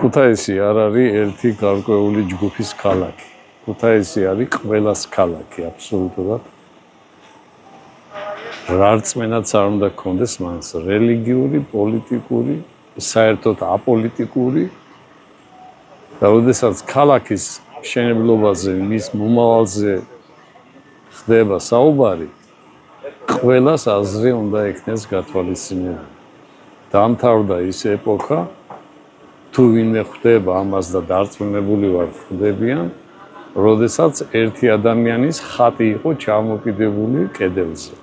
ქუთაისი არ არის ერთი გარკვეული ჯგუფის ქალაქი. ქუთაისი არის ყველას ქალაქი აბსოლუტურად. რა რწმენაც არ უნდა გქონდეს მას რელიგიური, პოლიტიკური, საერთოდ აპოლიტიკური და როდესაც ქალაქის მშენებლობაზე, მის მომავალზე ხდება საუბარი, ყველას აზრი უნდა ექნეს გათვალისწინებული. დამთავრდა ის ეპოქა, თუ ვინმე ხვდება ამას და დარწმუნებული ვარ ხვდებიან, როდესაც ერთი ადამიანის ხატი იყო ჩამოკიდებული კედელზე.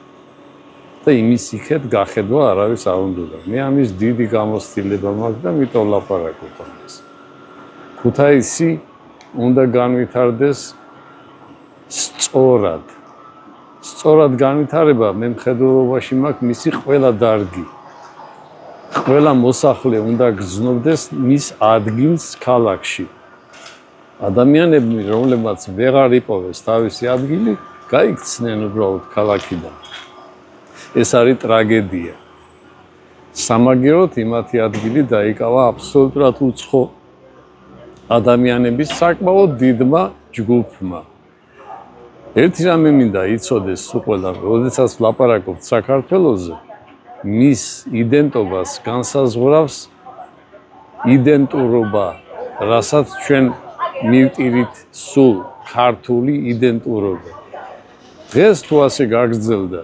და იმის იქეთ გახედვა არავის არ უნდა. მე ამის დიდი გამოცდილება მაქვს და მიტომ ლაპარაკობ ამას. ქუთაისი უნდა განვითარდეს სწორად. სწორად განვითარება მე მხედველობაში მაქვს მისი ყველა დარგი. ყველა მოსახლე უნდა გრძნობდეს მის ადგილს ქალაქში. ადამიანები, რომლებმაც ვეღარ იპოვეს თავისი ადგილი, გაიქცნენ უბრალოდ ქალაქიდან. ეს არის ტრაგედია. სამაგიეროდ იმათი ადგილი დაიკავა აბსოლუტურად უცხო ადამიანების საკმაოდ დიდმა ჯგუფმა. ერთი რამე მინდა იცოდეს ყველა, როდესაც ვლაპარაკობთ საქართველოზე, მის იდენტობას განსაზღვრავს იდენტურობა, რასაც ჩვენ მივტირით სულ ქართული იდენტურობა. დღეს თუ ასე გაგრძელდა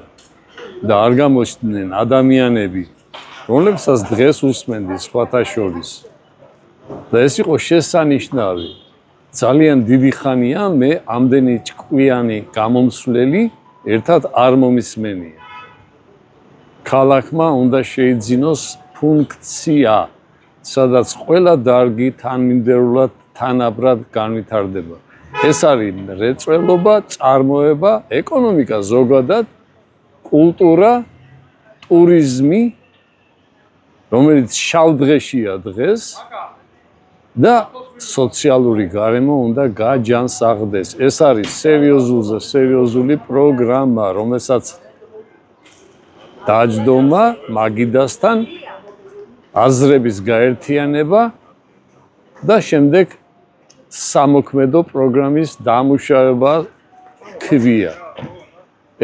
და არ გამოჩნდნენ ადამიანები, რომლებსაც დღეს უსმენდი სხვათა შორის. და ეს იყო შესანიშნავი. ძალიან დიდი ხანია მე ამდენი ჭკვიანი გამომსვლელი ერთად არ მომისმენია. ქალაქმა უნდა შეიძინოს ფუნქცია, სადაც ყველა დარგი თანმიმდევრულად თანაბრად განვითარდება. ეს არის მრეწველობა, წარმოება, ეკონომიკა ზოგადად, კულტურა, ტურიზმი, რომელიც შავ დღეშია დღეს და სოციალური გარემო უნდა გაჯანსაღდეს. ეს არის სერიოზული პროგრამა, რომელსაც დაჯდომა მაგიდასთან აზრების გაერთიანება და შემდეგ სამოქმედო პროგრამის დამუშავება ქვია.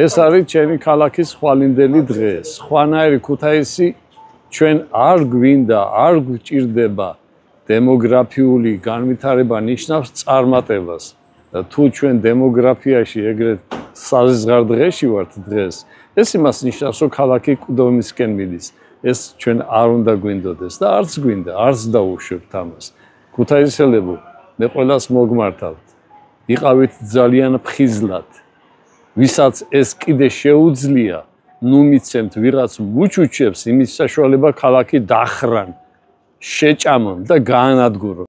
ეს არის ჩემი ქალაქის ხვალინდელი დღე. სხვანაირი ქუთაისი ჩვენ არ გვინდა, არ გვჭირდება. დემოგრაფიული განვითარება ნიშნავს წარმატებას. და თუ ჩვენ დემოგრაფიაში ეგრეთ საზღარ დღეში ვართ დღეს, ეს იმას ნიშნავს, რომ ქალაქი კუდომისკენ მიდის. ეს ჩვენ არ უნდა გვინდოდეს და არც გვინდა, არც დაუშვებთ ამას. ქუთაისელებო, მე ყველას მოგმართავთ. იყავით ძალიან ფხიზლად. ვისაც ეს კიდე შეუძლია, ნუ მიცემთ ვიღაც მუჩუჩებს იმის საშუალება ქალაქი დახრან, შეჭამონ და გაანადგურონ.